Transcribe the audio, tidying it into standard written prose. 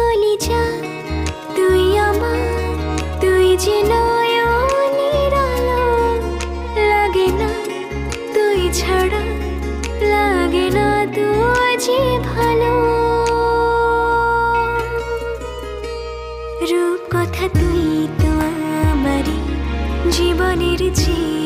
কলিজা তুই আমার, তুই যে নয়নের আলো। লাগে না তুই ছাড়া, লাগে না তুই যে ভালো। রূপ কথা তুই তো আমারই জীবনের চেয়ে